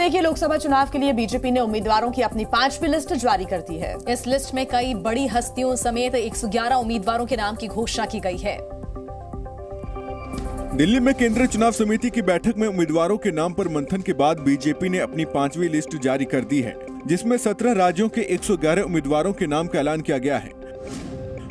देखिए, लोकसभा चुनाव के लिए बीजेपी ने उम्मीदवारों की अपनी 5वीं लिस्ट जारी कर दी है। इस लिस्ट में कई बड़ी हस्तियों समेत 111 उम्मीदवारों के नाम की घोषणा की गई है। दिल्ली में केंद्रीय चुनाव समिति की बैठक में उम्मीदवारों के नाम पर मंथन के बाद बीजेपी ने अपनी 5वीं लिस्ट जारी कर दी है, जिसमें 17 राज्यों के 111 उम्मीदवारों के नाम का ऐलान किया गया है।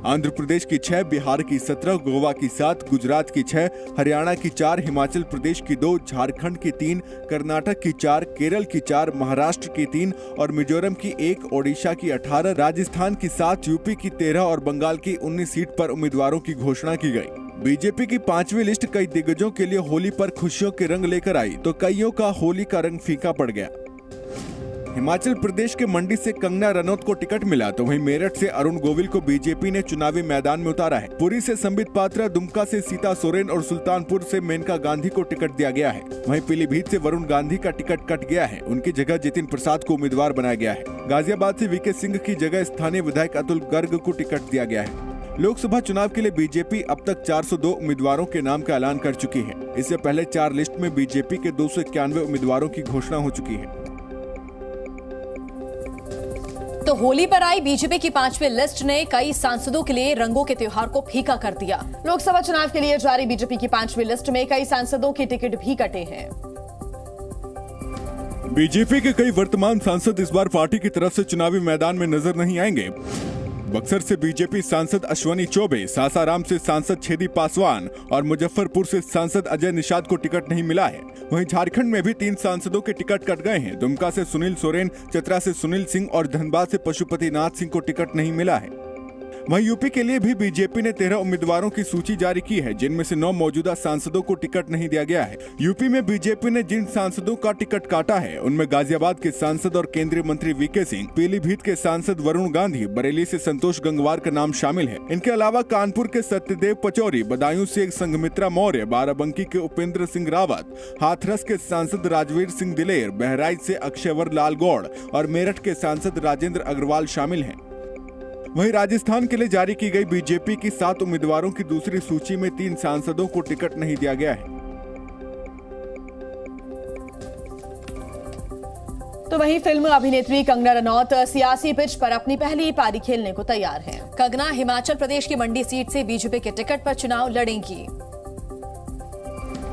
आंध्र प्रदेश की 6, बिहार की 17, गोवा की 7, गुजरात की 6, हरियाणा की 4, हिमाचल प्रदेश की 2, झारखंड की 3, कर्नाटक की 4, केरल की 4, महाराष्ट्र की 3 और मिजोरम की 1, ओडिशा की 18, राजस्थान की 7, यूपी की 13 और बंगाल की 19 सीट पर उम्मीदवारों की घोषणा की गई। बीजेपी की 5वीं लिस्ट कई दिग्गजों के लिए होली पर खुशियों के रंग लेकर आई, तो कईयों का होली का रंग फीका पड़ गया। हिमाचल प्रदेश के मंडी से कंगना रनौत को टिकट मिला, तो वहीं मेरठ से अरुण गोविल को बीजेपी ने चुनावी मैदान में उतारा है। पुरी से संबित पात्रा, दुमका से सीता सोरेन और सुल्तानपुर से मेनका गांधी को टिकट दिया गया है। वहीं पीलीभीत से वरुण गांधी का टिकट कट गया है, उनकी जगह जितिन प्रसाद को उम्मीदवार बनाया गया है। गाजियाबाद से वीके सिंह की जगह स्थानीय विधायक अतुल गर्ग को टिकट दिया गया है। लोकसभा चुनाव के लिए बीजेपी अब तक 402 उम्मीदवारों के नाम का ऐलान कर चुकी है। इससे पहले 4 लिस्ट में बीजेपी के 291 उम्मीदवारों की घोषणा हो चुकी है। तो होली पर आई बीजेपी की 5वीं लिस्ट ने कई सांसदों के लिए रंगों के त्योहार को फीका कर दिया। लोकसभा चुनाव के लिए जारी बीजेपी की 5वीं लिस्ट में कई सांसदों के टिकट भी कटे हैं। बीजेपी के कई वर्तमान सांसद इस बार पार्टी की तरफ से चुनावी मैदान में नजर नहीं आएंगे। बक्सर से बीजेपी सांसद अश्वनी चौबे, सासाराम से सांसद छेदी पासवान और मुजफ्फरपुर से सांसद अजय निषाद को टिकट नहीं मिला है। वहीं झारखंड में भी 3 सांसदों के टिकट कट गए हैं। दुमका से सुनील सोरेन, चतरा से सुनील सिंह और धनबाद से पशुपति नाथ सिंह को टिकट नहीं मिला है। वहीं यूपी के लिए भी बीजेपी ने 13 उम्मीदवारों की सूची जारी की है, जिनमें से 9 मौजूदा सांसदों को टिकट नहीं दिया गया है। यूपी में बीजेपी ने जिन सांसदों का टिकट काटा है, उनमें गाजियाबाद के सांसद और केंद्रीय मंत्री वीके सिंह, पीलीभीत के सांसद वरुण गांधी, बरेली से संतोष गंगवार का नाम शामिल है। इनके अलावा कानपुर के सत्यदेव पचौरी, बदायूं से संघमित्रा मौर्य, बाराबंकी के उपेंद्र सिंह रावत, हाथरस के सांसद राजवीर सिंह दिलेर, बहराइच से अक्षयवर लाल गौड़ और मेरठ के सांसद राजेंद्र अग्रवाल शामिल हैं। वहीं राजस्थान के लिए जारी की गई बीजेपी की 7 उम्मीदवारों की दूसरी सूची में 3 सांसदों को टिकट नहीं दिया गया है। तो वहीं फिल्म अभिनेत्री कंगना रनौत सियासी पिच पर अपनी पहली पारी खेलने को तैयार हैं। कंगना हिमाचल प्रदेश की मंडी सीट से बीजेपी के टिकट पर चुनाव लड़ेंगी।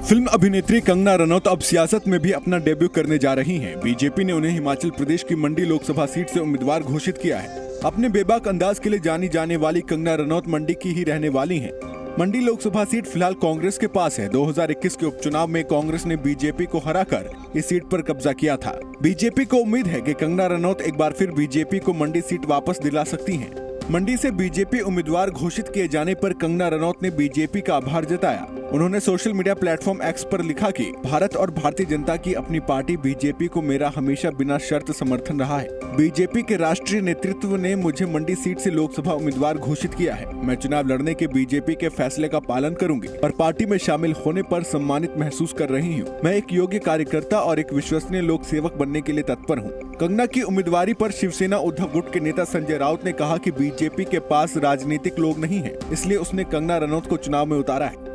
फिल्म अभिनेत्री कंगना रनौत अब सियासत में भी अपना डेब्यू करने जा रही हैं। बीजेपी ने उन्हें हिमाचल प्रदेश की मंडी लोकसभा सीट से उम्मीदवार घोषित किया है। अपने बेबाक अंदाज के लिए जानी जाने वाली कंगना रनौत मंडी की ही रहने वाली हैं। मंडी लोकसभा सीट फिलहाल कांग्रेस के पास है। 2021 के उपचुनाव में कांग्रेस ने बीजेपी को हराकर इस सीट पर कब्जा किया था। बीजेपी को उम्मीद है कि कंगना रनौत एक बार फिर बीजेपी को मंडी सीट वापस दिला सकती हैं। मंडी से बीजेपी उम्मीदवार घोषित किए जाने पर कंगना रनौत ने बीजेपी का आभार जताया। उन्होंने सोशल मीडिया प्लेटफॉर्म एक्स पर लिखा कि भारत और भारतीय जनता की अपनी पार्टी बीजेपी को मेरा हमेशा बिना शर्त समर्थन रहा है। बीजेपी के राष्ट्रीय नेतृत्व ने मुझे मंडी सीट से लोकसभा उम्मीदवार घोषित किया है। मैं चुनाव लड़ने के बीजेपी के फैसले का पालन करूंगी और पार्टी में शामिल होने पर सम्मानित महसूस कर रही हूँ। मैं एक योग्य कार्यकर्ता और एक विश्वसनीय लोक सेवक बनने के लिए तत्पर हूँ। कंगना की उम्मीदवारी पर शिवसेना उद्धव गुट के नेता संजय राउत ने कहा कि बीजेपी के पास राजनीतिक लोग नहीं है, इसलिए उसने कंगना रनौत को चुनाव में उतारा है।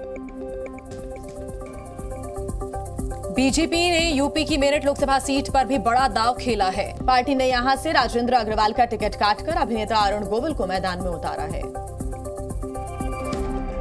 बीजेपी ने यूपी की मेरठ लोकसभा सीट पर भी बड़ा दांव खेला है। पार्टी ने यहां से राजेंद्र अग्रवाल का टिकट काटकर अभिनेता अरुण गोविल को मैदान में उतारा है।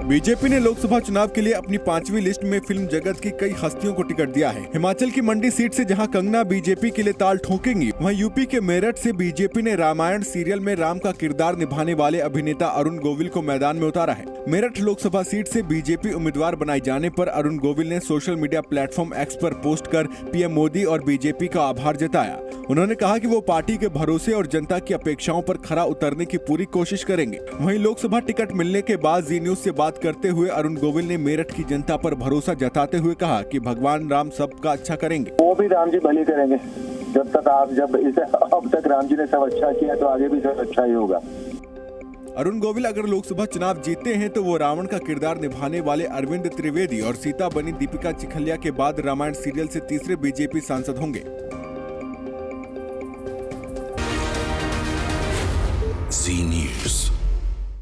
बीजेपी ने लोकसभा चुनाव के लिए अपनी 5वीं लिस्ट में फिल्म जगत की कई हस्तियों को टिकट दिया है। हिमाचल की मंडी सीट से जहां कंगना बीजेपी के लिए ताल ठोकेंगी, वहीं यूपी के मेरठ से बीजेपी ने रामायण सीरियल में राम का किरदार निभाने वाले अभिनेता अरुण गोविल को मैदान में उतारा है। मेरठ लोकसभा सीट से बीजेपी उम्मीदवार बनाए जाने पर अरुण गोविल ने सोशल मीडिया प्लेटफॉर्म एक्स पर पोस्ट कर पीएम मोदी और बीजेपी का आभार जताया। उन्होंने कहा कि वो पार्टी के भरोसे और जनता की अपेक्षाओं पर खरा उतरने की पूरी कोशिश करेंगे। वहीं लोकसभा टिकट मिलने के बाद जी न्यूज से बात करते हुए अरुण गोविल ने मेरठ की जनता पर भरोसा जताते हुए कहा कि भगवान राम सबका अच्छा करेंगे। वो भी राम जी भली करेंगे। जब अब तक राम जी ने सब अच्छा किया तो आगे भी सब अच्छा ही होगा। अरुण गोविल अगर लोकसभा चुनाव जीतते हैं तो वो रावण का किरदार निभाने वाले अरविंद त्रिवेदी और सीता बनी दीपिका चिखलिया के बाद रामायण सीरियल से तीसरे बीजेपी सांसद होंगे।